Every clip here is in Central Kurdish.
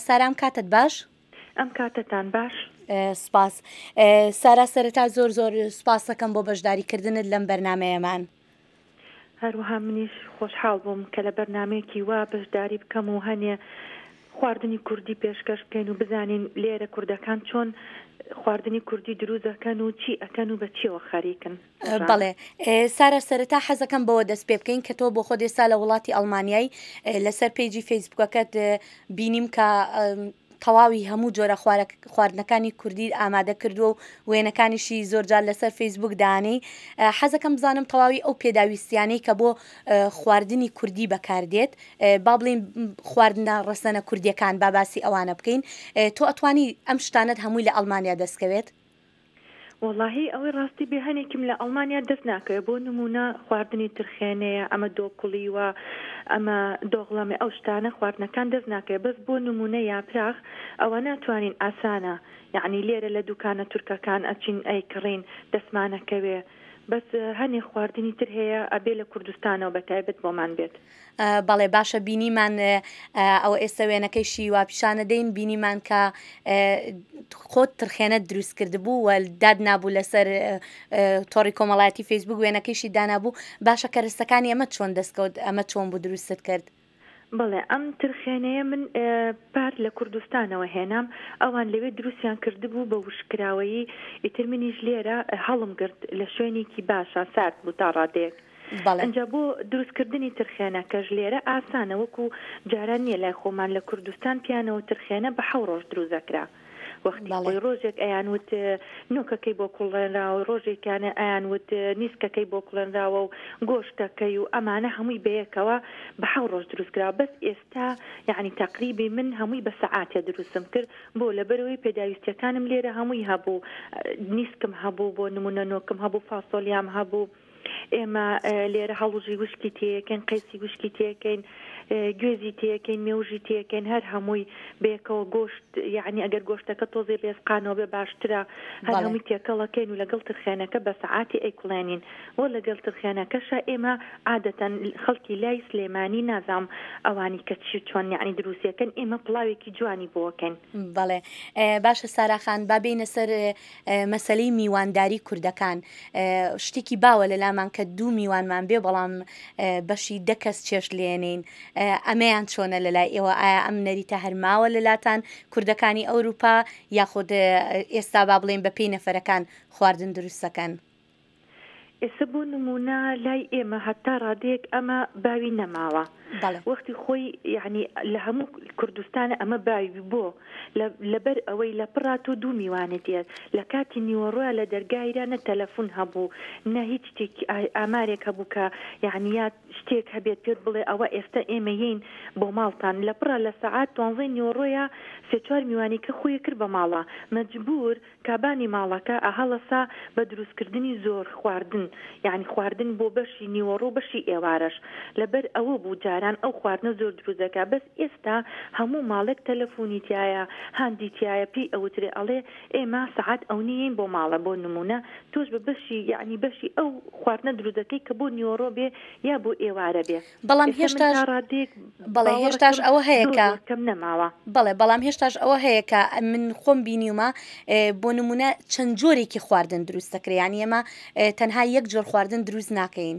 سارام کاتت باش؟ ئەم کاتتان باش. سپاس. سارا سەرەتا زۆر سپاس دەکەم بۆ بەشداریکردنت لەم بەرنامەیەمان. هەروەها منیش خۆشحاڵ بووم کە لە بەرنمەیەکی وا بەشداری بکەم و هەنێ خواردنی کوردی پێشکەش بکەین و بزانین لێرە کوردەکان چۆن خواردنی کوردی دروست دەکەن و چی ئەکەن و بە چیەوە خەریکن. بەڵێ سارا سەرەتا حەزەکەم بەوە دەست پێ بکەین کە تۆ بۆ خۆ دێستا لە وڵاتی ئەڵمانیای لەسەر پیجی فەیسبوکەکەت بینیم کە تەواوی هەموو جۆرە خواردنەکانی کوردی ئامادە کردووە و وێنەکانیشی زۆرجار لەسەر فەیسبوک دانەی. حەزەکەم بزانم تەواوی ئەو پێداویستیانەی کە بۆ خواردنی کوردی بەکاردێت با بڵین خواردنە ڕەسەنە کوردیەکان با باسی ئەوانە بکەین. تۆ ئەتوانی ئەم شتانت هەمووی لە ئەڵمانیا دەستکەوێت؟ واللهی ئەوەی ڕاستی بێ هەنێکم لە ئەڵمانیا دەست ناکەوێت بۆ نمونە خواردنی ترخێنەیە ئەمە دۆکڵی و ئەمە دۆغڵەمە ئەو شتانە خواردنەکان دەست ناکەوێت بەس بۆ نمونە یاپراخ ئەوە ناتوانین ئاسانە یعنی لێرە لە دوکانە تورکەکان ئەچین ئەیکڕین دەستمانەکەوێ بەس هەنێ خواردنی تر هەیە ئەبێ لە کوردستانەوە بەتایبەت بۆمان بێت. بەڵێ باشە بینیمان ئەوە ئێستا وێنەکەیشی واپیشانە دەین بینیمان کە خۆت ترخێنەت دروست کرد بوو و داد نابوو لەسەر تۆڕی کۆمەڵایەتی فەیسبوک وێنەکەیشی دانابوو. باشە کە ڕستەکانی ئەمە چۆن دەستکەوت ئەمە چۆن بوو دروستت کرد؟ بەڵێ ئەم ترخێنەیە من پار لە کوردستانەوە هێنام ئەوان لەوێ دروستیان کردبوو بە وشکراوەیی ئیتر منیش لێرە هەڵم گرت لە شوێنێکی باشە سارد بوو تا ڕادەیەک. ئەنجا بۆ دروستکردنی ترخێنە کەژ لێرە ئاسانە وەکو جاران نییە لای خۆمان لە کوردستان پیانەوە ترخێنە بە 7 ڕۆژ دروست دەکرا. وەختی خۆی ڕۆژێک ئەیانوت نوکەکەی بۆ کوڵێنراوە ڕۆژێکیانە ئەیانوت نیسکەکەی بۆ کوڵێنراوە و گۆشتەکەی و ئەمانە هەمووی بەیەکەوە بە 7 ڕۆژ دروستکرا. بەس ئێستا یعنی تقریبی من هەمووی بە سەعاتێ دروستم کرد بۆ لەبەرەوەی پێداویستیەکانم لێرە هەمووی هەبوو نیسکم هەبوو بۆ نمونە نۆکم هەبوو فاسۆلیام هەبوو. ئێمە لێرە هەڵوژی وشکی تێکەین قەیسی وشکی تێکەین گوێزی تێکەین مێوژی تێکەین هەر هەمووی بێکەوە گۆشت یعنی ئەگەر گۆشتەکە تۆزێ لێسقانەوە بێ باشترە هەر هەمووی تێکەڵەکەین و لەگەڵ ترخێنەکە بە سەعاتی ئەیکوڵێنین و لەگەڵ ترخێنەکەشە ئێمە عادەتەن خەڵکی لای سلێمانی نازام ئەوانی کە چی چۆن یعنی دروستیەکەن ئێمە پڵاوێکی جوانی بۆکەین. بەڵێ باشە ساراخان با بینە سەر مەسەلەی میوانداری کوردەکان. شتێکی باوە لە لامان کە 2 میوانمان بێ بەڵام بەشی 10 کەس چێش لێنین. ئەمەیان چۆنە لەلای ئێوە؟ ئایا ئەم نەریتە هەرماوە لەلاتان کوردەکانی ئەوروپا یاخود ئێستا با بڵێن بە پێی نەفەرەکان خواردن دروستەکەن؟ ئێستا بۆ نمونە لای ئێمە هەتا ڕادەیەک ئەمە باوی نەماوە وەختی خۆی یعنی لە هەموو کوردستانە ئەمە باوی بۆ لەبەر ئەوەی لە پڕات و 2 میوانێت دێت لە کاتی نیوەڕۆە لە دەرگایرە نە تەلەفۆن هەبوو نە هیچ شتێکی ئامارێک هەبوو کە یعنی یا شتێک هەبێت پێت بڵێ ئەوە ئێستا ئێمە یین بۆ ماڵتان لە پڕە لە سەعات 12 نیوەڕۆیە 3-4 میوانی کە خۆی کرد بە ماڵە مەجبور کابانی ماڵەکە ئەهەڵەسا بە دروستکردنی زۆر خواردن یعنی خواردن بۆ بەشی نیوەڕۆ بەشی ئێوارەش لەبەر ئەوە بوو جاران ئەو خواردنە زۆر دروست دەکا. بەس ئێستا هەموو ماڵێک تەلەفۆنی تایە هاندی تایە پێی ئەوترێ ئەڵێ ئێمە سەعات ئەو نیین بۆ ماڵە بۆ نمونە تۆش بە بەشی یعنی بەشی ئەو خواردنە دروست دەکەی کە بۆ نیوەڕۆ بێ یا بۆ ئێوارە بێ. بەڵام هێشتاش بەڵێ هێشتاش ئەوە هەیە کە کەم نەماوە. بەڵێ بەڵام هێشتاش ئەوە هەیە کە من خۆم بینیومە بۆ نمونە چەند جۆرێکی خواردن دروست دەکرێت یعنی ئێمە تەنها یەک جۆر خواردن دروست ناکەین.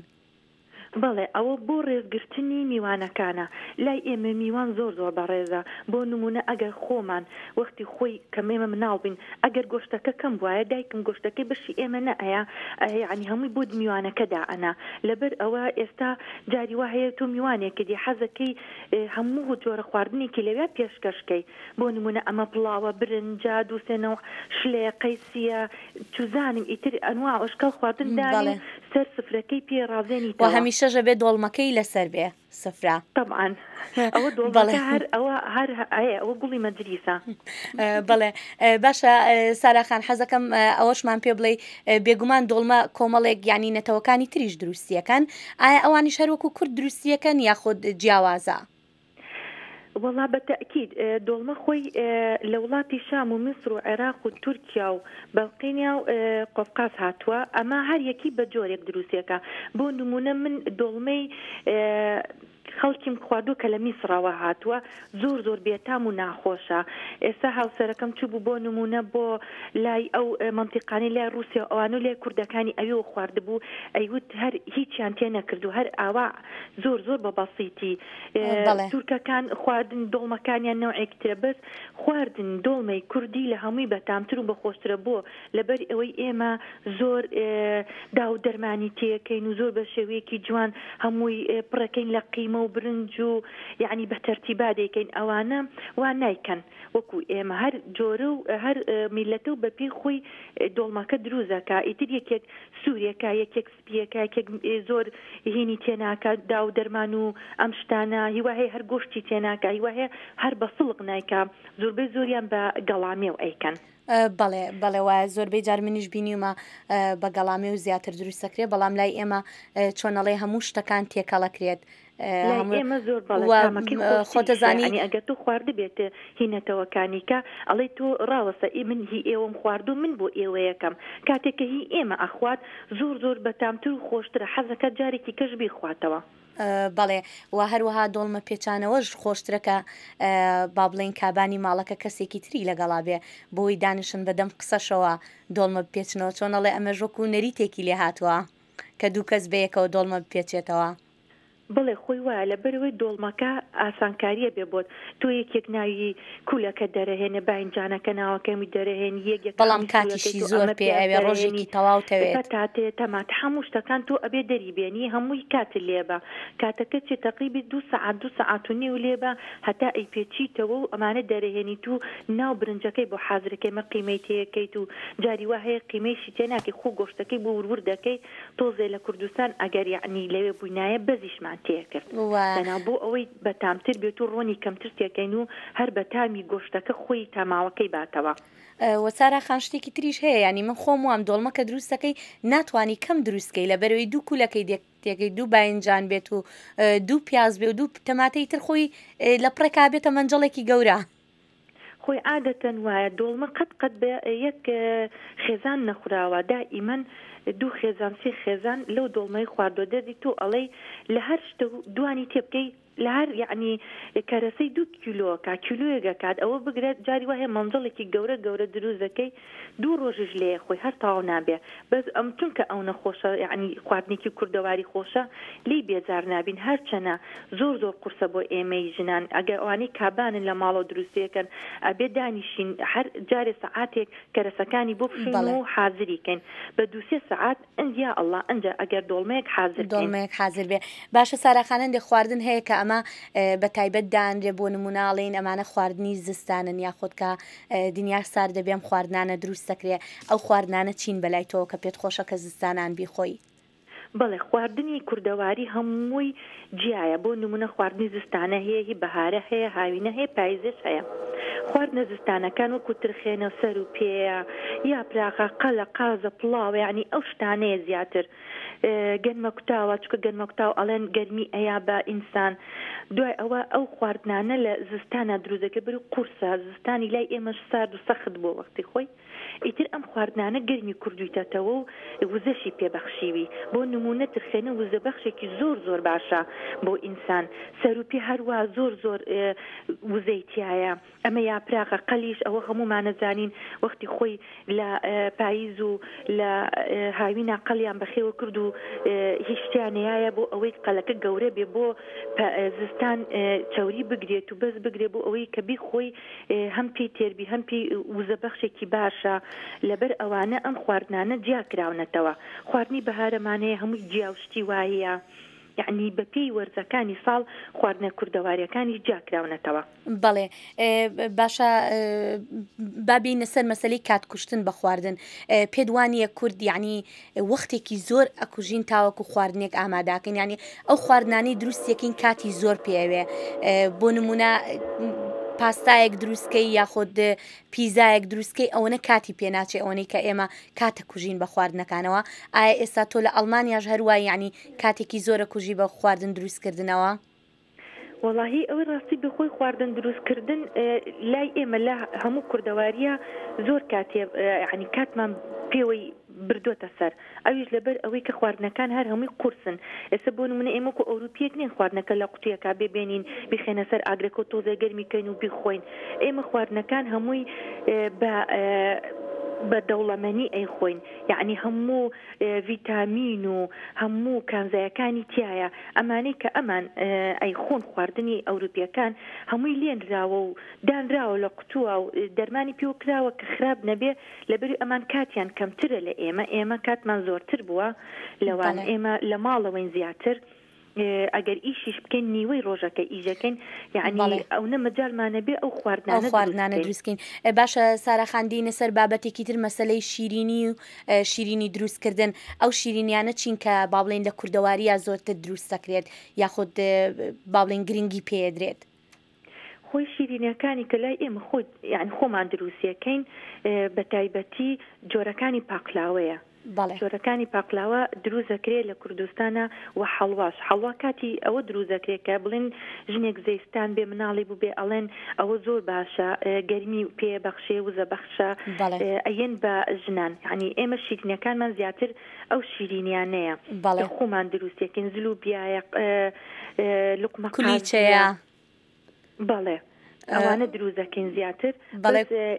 بەڵێ ئەوە بۆ ڕێزگرتنی میوانەکانە لای ئێمە میوان زۆر بەڕێزە بۆ نمونە ئەگەر خۆمان وەختی خۆی کەمێمە مناڵ بین ئەگەر گۆشتەکە کەم وایە دایکم گۆشتەکەی بەشی ئێمە نەئەیە ینی هەمووی بۆ میوانەکەدا ئەنا لەبەر ئەوە ئێستا جاری وا هەیە تۆ میوانێکە دی حەزەکەی هەموو جۆرە خواردنێکی لەوێ پێشکەشکەی بۆ نمونە ئەمە پڵاوە برنجا دووسێنەوە شلێ قەیسیە توزانم ئیتر ئەنواع ئەشکال خواردن داڵێ سەر سفرەکەی پێ ڕازێنی هەمیشەژە بێ دۆڵمەکەی لەسەر بێ سفرا طبعا ئەوە دۆڵمەکە هەر ئەوە گوڵی مەجلیسە. بەڵێ باشە ساراخان حەزەکەم ئەوەشمان پێ بڵێ بێگومان دۆڵمە کۆمەڵێک یانی نەتەوەکانی تریش دروستیەکەن ئایا ئەوانی شەروەکو کورد دروستیەکەن یاخود جیاوازە؟ والله بەتەکید دۆڵمە خۆی لە وڵاتی شام و میسر و عێراق و تورکیا و بەڵقینیا و قۆفقاز هاتووە ئەمە هەر یەکی بە جۆرێک دروستیەکە بۆ نمونە من دۆڵمەی خەڵکیم خواردوو کە لە میسرەوە هاتووە زۆر بێتام و ناخۆشە. ئێستا هاوسەرەکەم چوو بوو بۆ نمونە بۆ لای ئەو منتیقانی لای رووسیا ئەوانە لای کوردەکانی ئەوێ خواردبوو ئەیوت هەر هیچیان تێ نەکردو هەر ئاوا زۆر بە بەسیتی. تورکەکان خواردن دۆڵمەکانیان نەوعێکترە بەس خواردن دۆڵمەی کوردی لە هەمووی بەتامتر و بەخۆشترە بۆ لەبەر ئەوەی ئێمە زۆر داو دەرمانی تێەکەین و زۆر بە شێوەیەکی جوان هەمووی پڕەکەین لە قیمە و برنج و یعنی بە تەرتیبا دەیکەین. ئەوانە وان نایکەن وەکو ئێمە هەر جۆرە و هەر میلەتە و بەپێی خۆی دۆڵمەکە دروزەکە ئیتر یەکێک سووریەکە یەکێک سپیەکە یەکێک زۆر هینی تێناکە داو دەرمان و ئەم شتانە هیواهەیە هەر گۆشتی تێناکە هیواهەیە هەر بە سڵق نایکە زۆربەی زۆریان بە گەڵامێ و ئەیکەن. بەڵێ وایە زۆربەی جار منیش بینیومە بە گەڵامێ و زیاتر دروستەکرێت بەڵام لای ئەمە چۆنەڵێ هەموو شتەکان تێکەڵەکرێت. ئێمە زۆر خۆتەزانی ئەگەر تو خوارد بێتە هینەتەوەکانیکە ئەڵێ تۆ ڕاوەسە من هی ئێوەم خواردو من بۆ ئێوە یەکەم کاتێککە هی ئێمە ئەخوات زۆر بەتامتر و خۆشترە حەزەکە جارێکی کەش بیخواتەوە. بەڵێ و هەروەها دۆڵمە پێچانەوەش خۆشترەکە با بڵێن کابانی ماڵەکە کەسێکی تری لەگەڵا بێ بۆی دانیشن بەدەم قسەشەوە دۆڵمە بپێچنەوە چۆنەڵێ ئەمە ژۆک و نەریتێکی لێ هاتووە کە دوو کەس بەیەکەوە دۆڵمە بپێچێتەوە. بڵێ خۆی وایە لە بەرەوەی دۆڵمەکە ئاسانکاریە بێ بۆت تۆ یەکێک ناوی کولەکە دەرەهێنە باینجانەکە ناوەکەمی دەرەهێن یەک بەڵام کاتیشی زۆر پێ ئەوێ ڕۆژێکی تەواوتەوێت تاتێ تەمات هەموو شتەکان تۆ ئەبێ دەریبێنی هەمووی کات لێبە کاتەکە چێ تەقریبی 2 ساعت و نیو لێبە هەتا ئەی پێچیتەوە و ئەمانە دەرەهێنی تو ناو برنجەکەی بۆ حازرەکەی مە قیمەی تەیەکەیت و جاری وا هەیە قیمەیشی تێناکەی خۆ گۆشتەکەی بۆ ورور دەکەی تۆزێ لە کوردستان ئەگەر یعنی لەوێ بووینایە بەزیشمان تێکرد لەنا بۆ ئەوەی بەتامتر بێت و ڕۆنی کەمتر تێکەین و هەر بەتامی گۆشتەکە خۆی تەماوەکەی باتەوە. وەسارا خانشتێکی تریش هەیە ینی من خۆم وام دۆڵمەکە دروستەکەی ناتوانانی کەم دروستکەی لە بەرەوەی دوو کولەکەی تێکەی دوو باینجان بێت و دوو پیاز بێ و دوو تەماتەی تر خۆی لە پڕێکا بێتە مەنجەڵێکی گەورە. خۆی عادەتەن وایە دۆڵمە قەت بە یەک خێزان نەخوراوە دائیمەن 2 خێزان 3 خێزان لەو دۆڵمەی خواردۆ دەردی تۆ ئەڵێ لە هەر شتە دوانی تێبکەی لە هەر یعنی کارەسەی 2 کیلۆکە کیلویەکە کات ئەوە بگرێت جاری وایە مەنجەڵێکی گەورە دروزەکەی 2 ڕۆژش لێ خۆی هەر تاوا نابێ بەس ئەم چونکە ئەو نەخۆشە یعنی خواردنێکی کوردەواری خۆشە لی بێزار نابین هەرچەنە زۆر قورسە بۆ ئێمەی ژنان ئەگەر ئەوانەی کابانن لە ماڵەوە دروستەکەن ئەبێ دانیشین هەر جارێ سەعاتێک کەرەسەکانی بۆ بخین و حازریکەن بە 2-3 سەعات ئەنجیا ئەڵڵا ئەنجا ئەگەر دۆڵمەیەک حازر بێ باشە ساراخانەندێ خواردن هەیە کە ئەمە بە تایبەت دانرێ بۆ نموناڵین ئەمانە خواردنی زستانن یاخۆت کە دنیا سار دەبێم خواردنانە دروست دەکرێت ئەو خواردنانە چین بەلای تۆ کە پێت خۆشە کە زستانان بیخۆی. بەڵێ خواردنی کوردەواری هەمووی جیایە بۆ نمونە خواردنی زستانە هەیە هی بەهارە هەیە هاوینە هەیە پاییزش هەیە خواردنە زستانەکان وەکو ترخێنە سەر و پێەیە یا پراخە قەلە قازە پڵاو یعنی ئەو شتانەیە زیاتر گەنمە کوتاوە چکە گەنمە کوتاو ئەڵێن گەرمی ئەیا بە ئینسان دوای ئەوە ئەو خواردنانە لە زستانە دروزەکە بەر و قورسە زستانی لای ئێمەش سارد و سەخت بۆ وەختی خۆی ئیتر ئەم خواردنانە گەرمی کوردویتەتەوە و وزەشی پێبەخشیوی بۆ نمونە ترخێنە وزە بەخشێکی زۆر باشە بۆ ئینسان سەروپی هەروە زۆر وزەیتیایە ئەمە یا پراخە قەلیش ئەوە هەمومانەزانین وەختی خۆی لە پاییز و لە هاوینە قەلیان بەخێوە کرد و هیچ شتیانەیە بۆ ئەوەی قەلەکە گەورە بێ بۆ زستان چاوری بگرێت و بەس بگرێ بۆ ئەوەی کە بیخۆی هەم پێی تێربی هەم پێی وزە بەخشێکی باشە لەبەر ئەوانە ئەم خواردنانە جیاکراونەتەوە خواردنی بەهارەمانەیە هەمووی جیاوشتی وایە یعنی بە پێی وەرزەکانی ساڵ خواردنە کوردەواریەکانی جاکراونەتەوە. بەڵێ باشە بابینە سەر مەسەلەی کاتکوشتن بە خواردن پێدوانیە کورد یعنی وەختێکی زۆر ئەکوژین تاوەکو خواردنێک ئاماداکەین ینی ئەو خواردنانی دروستێکین کاتی زۆر پێوێ بۆ نمونە پاستایەک دروستکەی یاخۆد پیزایەک دروستکەی ئەوەنە کاتی پێناچێ ئەوەی کە ئێمە کاتە کوژین بە خواردنەکانەوە ئایا ئێستا تۆ لە ئەڵمانیاش هەروە یعنی کاتێکی زۆرە کوژی بە خواردن دروستکردنەوە؟ وەڵاهی ئەوەی ڕاستی بخۆی خواردن دروستکردن لای ئێمە لە هەموو کوردەواریە زۆر کاتێ یعنی کاتمان پێوەی بردووەتە سەر ئەویش لەبەر ئەوەی کە خواردنەکان هەر هەمووی قورسن ئێستا بۆ نمونە ئێمە وەکو ئەوروپیەک نین خواردنەکە لە قوتویەکە ببێنین بخێنە سەر ئاگرێک و تۆزە گەرمی کەین و بیخۆین ئێمە خواردنەکان هەمووی بە دەوڵەمەنی ئەیخۆین یعنی هەموو ڤیتامین و هەموو کانزایەکانی تایە ئەمانەی کە ئەمان ئەیخۆن خواردنی ئەوروپیەکان هەمووی لێنراوە و دانراوە لە قوتووە و دەرمانی پێوەکراوە کە خراپ نەبێ لەبەری ئەمان کاتیان کەمترە لە ئێمە کاتمان زۆرتر بووە لەوان ئێمە لە ماڵەوەین زیاتر ئەگەر ئیشیش بکەین نیوەی ڕۆژەکە ئیژەکەین یعنی ئەو نەمەجارمانە بێ ئەو خواردنانە دروستکەین باشە سارا خاندینە سەر بابەتێکی تر مەسەلەی شیرینی و شیرینی دروستکردن ئەو شیرینیانە چین کە با بڵێن لە کوردەواریە زۆرتر دروست دەکرێت یاخود با بڵێن گرنگی پێدرێت خۆی شیرینەکانی کە لای ئێمە خۆی یعنی خۆمان دروستیەکەین بە تایبەتی جۆرەکانی پاقلاوەیە جۆرەکانی پاقلاوە دروست دەکرێت لە کوردستانە و حەڵوا کاتی ئەوە دروست دەکرێت کە بڵێن ژنێک زەیستان بێ مناڵی بوو بێ ئەڵێن ئەوە زۆر باشە گەرمی پێ بەخشێ وزە بەخشە ئەیەن بە ژنان یعنی ئێمە شیرینەکانمان زیاتر ئەو شیرینیانەیە خۆمان دروستیەکەین زلوبیایە لوقمە کولیچەیە بەڵێ ئەوانە دروست دەکەین زیاتر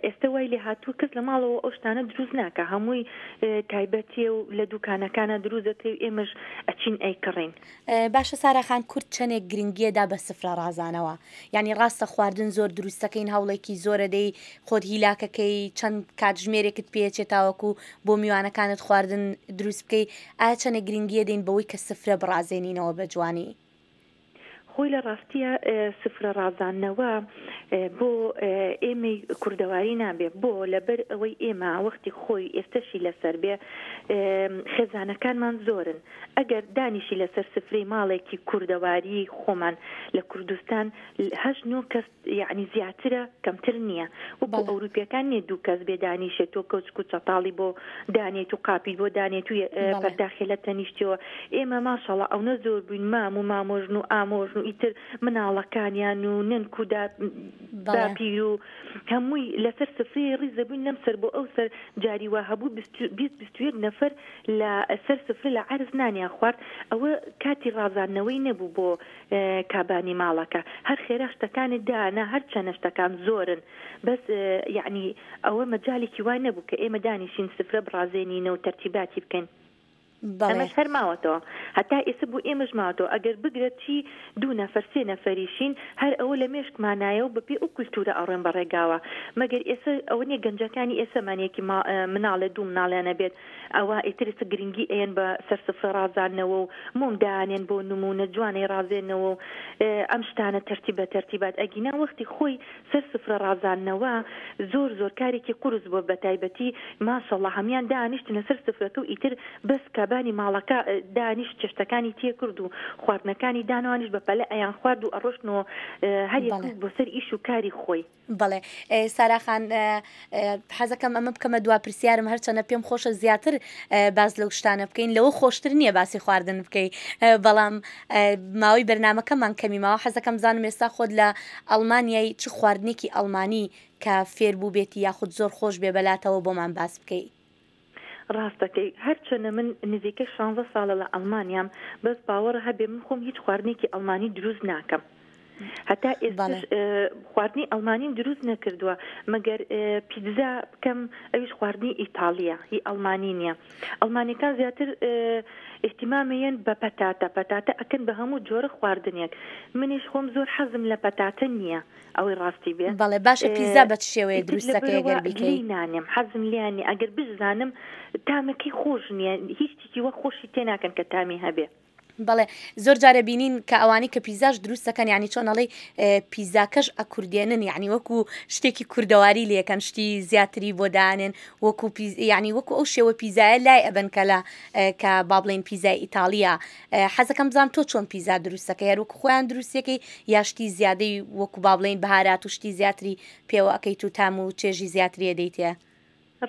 ئێستا وای لێ هاتووە کەس لە ماڵەوە ئەو شتانە دروست ناکە هەمووی تایبەتیە و لە دوکانەکانە دروست دەکرێت ئێمەش ئەچین ئەیکڕین باشە ساراخان کورد چەندێک گرنگیەدا بە سفرە ڕازانەوە یعنی ڕاستە خواردن زۆر دروستەکەین هەوڵێکی زۆرە دەی خۆت هیلاکەکەی چەند کاتژمێرێکت پێچێتاوەکو بۆ میوانەکانت خواردن دروست بکەی ئایا چەندێک گرنگیە دەین بەوەی کە سفرە بڕازێنینەوە بە جوانی خۆی لە ڕاستیە سفرە ڕازانەوە بۆ ئێمەی کوردەواری نابێ بۆ لەبەر ئەوەی ئێمە وەختی خۆی ئێستەشی لەسەر بێ خێزانەکانمان زۆرن ئەگەر دانیشی لەسەر سفرەی ماڵێکی کوردەواری خۆمان لە کوردستان هەژ نۆ کەس یعنی زیاترە کەمتر نییە و بۆ ئەوروپیەکان نیە دوو کەس بێ دانیشێت تۆ کەوچک و چەتاڵی بۆ دانێت و قاپی بۆ دانێت و پەرداخێلە تەنیشتەوە ئێمە ماشەڵڵا ئەوە زۆر بووین مام و مامۆژن و ئامۆژن و ئیتر مناڵەکانیان و ننک و باپی و هەمووی لەسەر سفرەی ڕیز دەبووین لەم سەر بۆ ئەو سەر جاری وا هەبوو 21 نەفەر لە سەر سفرە لە عەرز نانیان خوارد ئەوە کاتی ڕازاندنەوەی نەبوو بۆ کابانی ماڵەکە هەر خێرا شتەکانی دانا هەر چەنە شتەکان زۆرن بەس یعنی ئەوە مەجالێکی وای نەبوو کە ئێمە دانیشین سفرە بڕازێنینە و تەرتیباتی بکەین ئەمەش هەر ماوەتەوە هەتا ئێستا بوو ئێمەش ماوەتەوە ئەگەر بگرێت چی 2 نەفەر 3 نەفەریشین هەر ئەوە لە مێشکمانایە و بەپێ ئەو کولتورە ئەڕێن بەڕێگاوە مەگەر ئێستا ئەوە نیە گەنجەکانی ئێسەمانەیەکی مناڵێ 2 مناڵیانە بێت ئەوە ئیترسە گرنگی ئەیەن بە سەر سفرە ڕازاندنەوە و مۆمدانێن بۆ نمونە جوانەی ڕازێنەوە و ئەم شتانە تەرتیبە تەرتیبات ئەگینا وەختی خۆی سەر سفرە ڕازاندنەوە زۆر کارێکی قورس بۆ بەتایبەتی ماشەڵڵا هەمیان دانیشتنە سەر سفرەکە و ئیتر بەس کابانی ماڵەکە دانیش چێشتەکانی تێکرد و خواردنەکانی دانوانیش بە پەلە ئەیان خوارد و ئەڕۆشتنەوە هەریەک بۆ سەر ئیش و کاری خۆی بەڵێ ساراخان حەزەکەم ئەمە بکەمە دوا پرسیارم هەرچەنە پێم خۆشە زیاتر باز لەو شتانە بکەین لەوە خۆشتر نییە باسی خواردن بکەی بەڵام ماوەی بەرنامەکەمان کەمی ماوە حەزەکەم زانم ئێستا خۆت لە ئەڵمانیای چ خواردنێکی ئەڵمانی کە فێر بوو بێتی یاخود زۆر خۆش بێ بەلاتەوە بۆمان باس بکەی ڕاستەکەی هەرچەنە من نزیکە 16 ساڵە لە ئەڵمانیام بەس باوەڕە هەبێ من خۆم هیچ خواردنێکی ئەڵمانی دروست ناکەم هەتا ئێستاش خواردنی ئەڵمانیم دروست نەکردووە مەگەر پیتزا بکەم ئەویش خواردنی ئیتاڵیە هی ئەڵمانی نییە ئەڵمانیەکان زیاتر احتیمامەیەن بە پەتاتە ئەکەن بە هەموو جۆرە خواردنێک منیش خۆم زۆر حەزم لە پەتاتە نییە ئەوەی ڕاستی بێ بەڵێ باشە پیزا بە شێوەیە دروستەکەی گەر بیکەی نانێم حەزم لیانی ئەگەر بزانم تامەکەی خۆش نییە هیچ شتێکی وە خۆشی تێناکەن کە تامی هەبێ بەڵێ زۆر جارە بینین کە ئەوانی کە پیزاش دروستەکەن یعنی چۆنەڵی پیزاکەش ئەکوردێنن یعنی وەکو شتێکی کوردەواری لێکەن شتی زیاتری بۆ دانێن وەکو یعنی وەکو ئەو شێوە پیزایە لای ئەبن کە با بڵێن پیزای ئیتاڵیا حەزەکەم بزانم تۆ چۆن پیزا دروستەکە یاروەکو خۆیان دروستەکەی یا شتی زیادەی وەکو با بڵێن بەهارات و شتی زیاتری پێوە ئەەکەیت و تام و چێژی زیاتریە دەیتە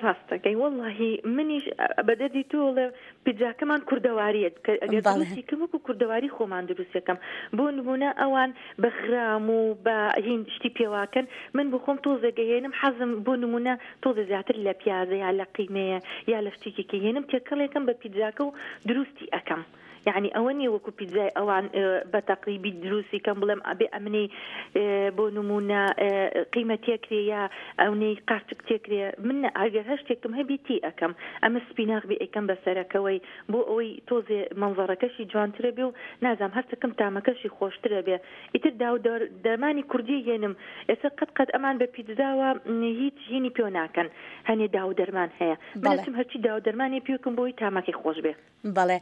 ڕاستەکەی وەڵڵاهی منیش بەدەردی تۆڵە پیتزاکەمان کوردەواریت کە ئەگەر دروستی کەم وەکو کوردەواری خۆمان دروستەکەم بۆ نمونە ئەوان بە خرام و بە هین شتی پێواکەن من بۆ خۆم تۆزێک هێنم حەزم بۆ نمونە تۆزە زیاتر لە پیازە یا لە قیمەیە یا لە شتێکێکی هێنم تێکەڵێکم بە پیتزاکە و دروستی ئەەکەم يعني ئەوەنی وەکو پیتزای ئەوان بە تەقریبی دروستی کەم بڵێم ئەبێ ئەمنەی بۆ نمونە قیمە تێکرێ یا ئەونەی قارچک تێکرێ من ئەگەر هەر شتێکم هەبیتی ئەەکەم ئەمە سپیناغ بێ ئەەکەم بەسەرەکەوەی بۆ ئەوەی تۆزێ منظەرەکەشی جوانترە بێ و نازام هەرچەکەم تامەکەشی خۆشترە بێ ئیتر داو دەرمانی کوردی هێنم ئێستا قەت ئەمان بە پیتزاوە هیچ هینی پێ ناکەن هەنێ داو دەرمان هەیە منچم هەرچی داو دەرمانی پێکم بۆی تامەکی خۆش بێ. بەڵێ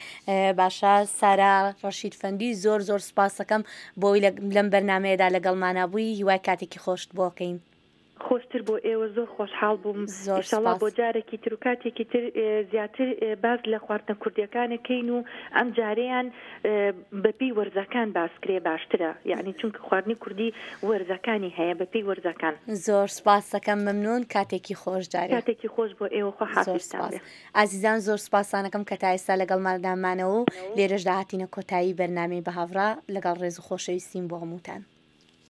باشە سارا ڕەشید فەندی زۆر سپاس دەکەم بۆی لەم بەرنامەیەدا لەگەڵمانە بووی هیوای کاتێکی خۆشت بۆکەین. خۆشتر بۆ ئێوە زۆر خۆشحاڵ بووم ئینشاڵڵا بۆ جارێکی تر و کاتێکی تر زیاتر باز لە خواردنە کوردیەکانەکەین و ئەم جارەیان بەپێی وەرزەکان باسکرێ باشترە یعنی چونکە خواردنی کوردی وەرزەکانی هەیە بەپێی وەرزەکان. زۆر سپاس دەکەم مەمنون کاتێکی خۆش جارێ کاتێکی خۆش بۆ ئێوە خۆ حافیزتان بێ. ئازیزان زۆر سپاسانەکەم کە تا ئێستا لەگەڵمانەوە و لێرەش داهاتینە کۆتایی بەرنامەی بە هاوڕا لەگەڵ ڕێز و خۆشەویستیم بۆ هەمووتان.